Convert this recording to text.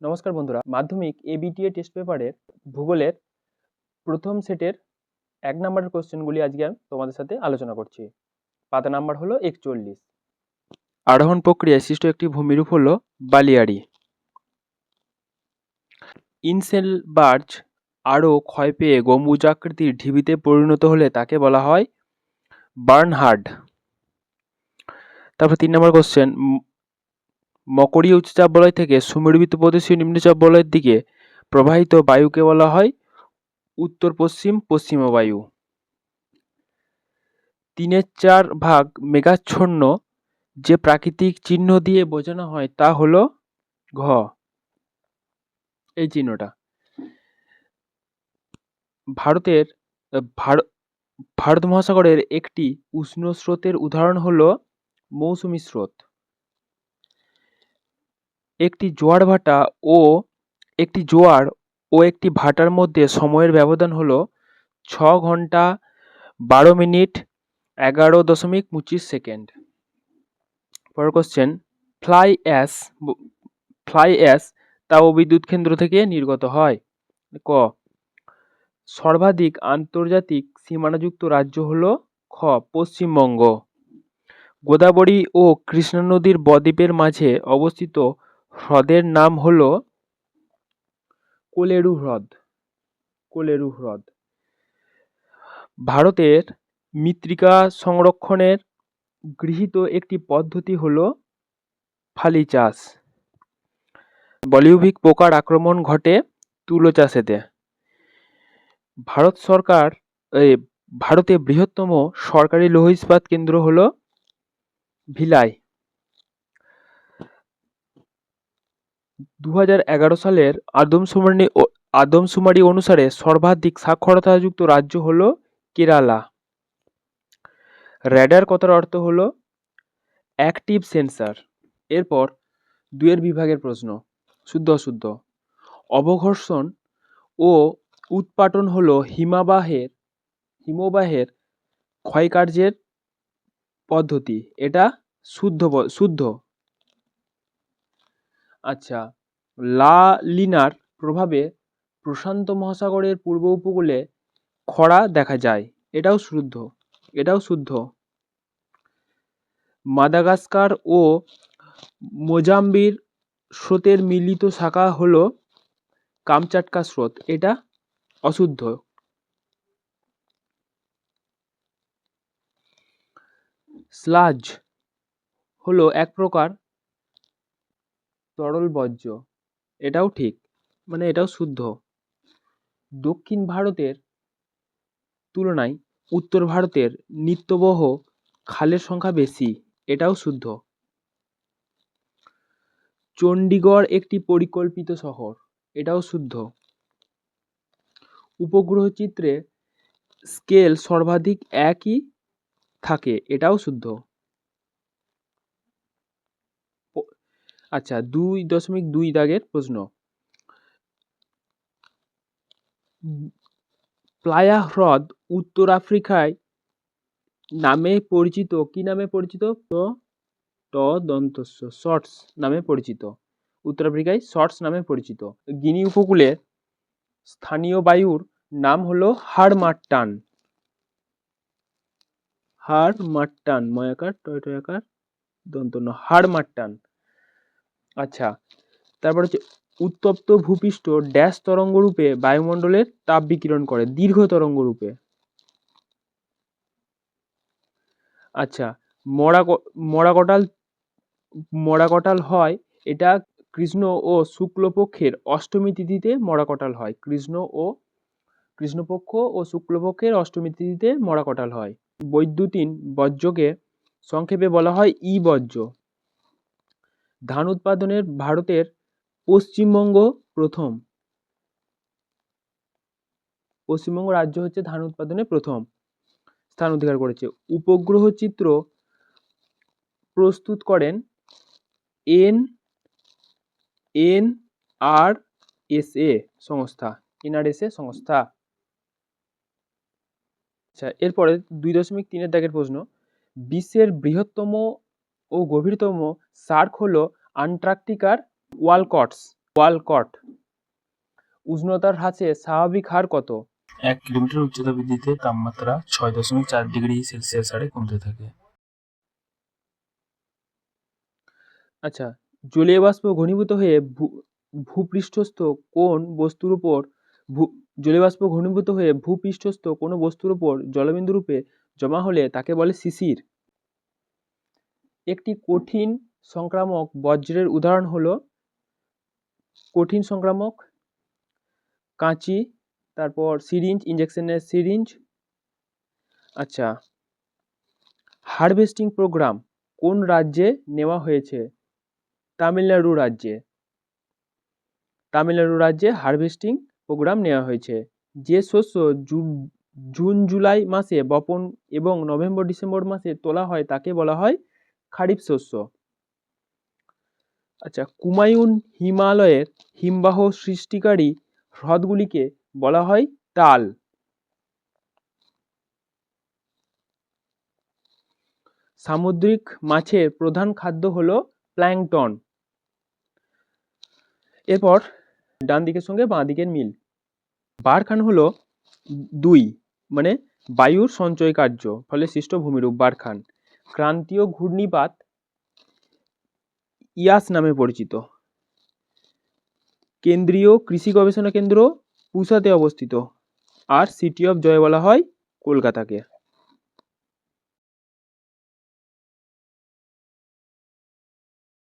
নমস্কার বন্ধুরা, মাধ্যমিক এবিটিএ টেস্ট পেপারের ভূগোলের প্রথম সেটের ১ নম্বরের কোশ্চেনগুলি আজকে আমি তোমাদের সাথে আলোচনা করছি। পাতা নাম্বার হলো ৪১। আরোহণ প্রক্রিয়ায় সৃষ্ট একটি ভূমিরূপ হলো বালিয়াড়ি। ইনসেল বার্চ আরও ক্ষয় পেয়ে গম্বুজাকৃতির ঢিবিতে পরিণত হলে তাকে বলা হয় বার্নহার্ড। তারপর ৩ নম্বর কোশ্চেন, মকরীয় উচ্চচাপ বলয় থেকে সুমেরুবৃত্ত প্রদেশীয় নিম্নচাপ বলয়ের দিকে প্রবাহিত বায়ুকে বলা হয় উত্তর পশ্চিম পশ্চিমা বায়ু। ৩/৪ ভাগ মেঘাচ্ছন্ন যে প্রাকৃতিক চিহ্ন দিয়ে বোঝানো হয় তা হলো ঘ, এই চিহ্নটা। ভারত মহাসাগরের একটি উষ্ণ স্রোতের উদাহরণ হলো মৌসুমী স্রোত। একটি জোয়ার ও একটি ভাটার মধ্যে সময়ের ব্যবধান হলো ৬ ঘন্টা ১২ মিনিট ১১.২৫ সেকেন্ড। পরের কোশ্চেন, ফ্লাই অ্যাশ তাপবিদ্যুৎ কেন্দ্র থেকে নির্গত হয়। ক, সর্বাধিক আন্তর্জাতিক সীমানাযুক্ত রাজ্য হলো খ, পশ্চিমবঙ্গ। গোদাবরী ও কৃষ্ণা নদীর বদ্বীপের মাঝে অবস্থিত হ্রদের নাম হলো কোলেরু হ্রদ। ভারতের মৃত্তিকা সংরক্ষণের গৃহীত একটি পদ্ধতি হলো ফালি চাষ। বলিউভিক পোকার আক্রমণ ঘটে তুলো চাষেতে। ভারতে বৃহত্তম সরকারি লৌহ ইস্পাত কেন্দ্র হলো ভিলাই। ২০১১ সালের আদমশুমারি অনুসারে সর্বাধিক সাক্ষরতাযুক্ত রাজ্য হলো কেরালা। র্যাডার কথার অর্থ হলো অ্যাক্টিভ সেন্সার। এরপর ২ বিভাগের প্রশ্ন, শুদ্ধ অশুদ্ধ। অবঘর্ষণ ও উৎপাটন হলো হিমবাহের ক্ষয়কার্যের পদ্ধতি, এটা শুদ্ধ। আচ্ছা, লা লিনার প্রভাবে প্রশান্ত মহাসাগরের পূর্ব উপকূলে খরা দেখা যায়, এটাও শুদ্ধ। মাদাগাস্কার ও মোজাম্বির স্রোতের মিলিত শাখা হলো কামচাটকা স্রোত, এটা অশুদ্ধ। স্লাজ হলো এক প্রকার তরল বর্জ্য, এটাও ঠিক, এটাও শুদ্ধ। দক্ষিণ ভারতের তুলনায় উত্তর ভারতের নিত্যবহ খালের সংখ্যা বেশি, এটাও শুদ্ধ। চণ্ডীগড় একটি পরিকল্পিত শহর, এটাও শুদ্ধ। উপগ্রহ চিত্রে স্কেল সর্বাধিক একই থাকে, এটাও শুদ্ধ। আচ্ছা, ২.২ দাগের প্রশ্ন, প্লায়া হ্রদ উত্তর আফ্রিকায় নামে পরিচিত, কি নামে পরিচিত? শর্টস নামে পরিচিত। উত্তর আফ্রিকায় শর্টস নামে পরিচিত। গিনি উপকূলের স্থানীয় বায়ুর নাম হলো হারমাট্টান। ময়াকার টয়কার দন্তন্য, হারমাট্টান। আচ্ছা, তারপর হচ্ছে উত্তপ্ত ভূপৃষ্ঠ ড্যাশ তরঙ্গরূপে বায়ুমণ্ডলের তাপ বিকিরণ করে, দীর্ঘ তরঙ্গরূপে। আচ্ছা, মরাকটাল হয়, এটা কৃষ্ণ ও শুক্লপক্ষের অষ্টমী তিথিতে মরাকটাল হয়। কৃষ্ণপক্ষ ও শুক্লপক্ষের অষ্টমী তিথিতে মরাকটাল হয়। বৈদ্যুতিন বর্জ্যকে সংক্ষেপে বলা হয় ই বর্জ্য। ধান উৎপাদনের ভারতের পশ্চিমবঙ্গ রাজ্য হচ্ছে ধান উৎপাদনে প্রথম স্থান অধিকার করেছে। উপগ্রহ চিত্র প্রস্তুত করেন এনআরএসএ সংস্থা। আচ্ছা, এরপরে ২.৩ দাগের প্রশ্ন, বিশ্বের বৃহত্তম ও গভীরতম সার্ক হলো আন্টার্কটিকার ওয়ালকটস। ওয়ালকট। উষ্ণতার হ্রাসের স্বাভাবিক হার কত? 1 কিলোমিটার উচ্চতা বৃদ্ধিতে তাপমাত্রা 6.4 ডিগ্রি সেলসিয়াস হারে কমতে থাকে। আচ্ছা, জলীয় বাষ্প ঘনীভূত হয়ে ভূপৃষ্ঠস্থ কোন বস্তুর উপর জলীয় বাষ্প ঘনীভূত হয়ে ভূপৃষ্ঠস্থ কোনো বস্তুর উপর জলবিন্দু রূপে জমা হলে তাকে বলে শিশির। একটি কঠিন সংক্রামক বজ্রের উদাহরণ হলো কঠিন সংক্রামক, কাঁচি, তারপর সিরিঞ্জ, ইঞ্জেকশনের সিরিঞ্জ। আচ্ছা, হারভেস্টিং প্রোগ্রাম কোন রাজ্যে নেওয়া হয়েছে? তামিলনাড়ু রাজ্যে হারভেস্টিং প্রোগ্রাম নেওয়া হয়েছে। যে শস্য জুন জুলাই মাসে বপন এবং নভেম্বর ডিসেম্বর মাসে তোলা হয় তাকে বলা হয় খারিফ শস্য। আচ্ছা, কুমায়ুন হিমালয়ের হিমবাহ সৃষ্টিকারী হ্রদগুলিকে বলা হয় তাল। সামুদ্রিক মাছের প্রধান খাদ্য হলো প্ল্যাঙ্কটন। এরপর ডান দিকের সঙ্গে বাঁ দিকের মিল। বারখান হলো 2 মানে বায়ুর সঞ্চয় কার্য ফলে সৃষ্ট ভূমিরূপ বারখান। ক্রান্তীয় ঘূর্ণিপাত ইয়াস নামে পরিচিত। কেন্দ্রীয় কৃষি গবেষণা কেন্দ্র পুসাতে অবস্থিত। আর সিটি অফ জয় বলা হয় কলকাতাকে।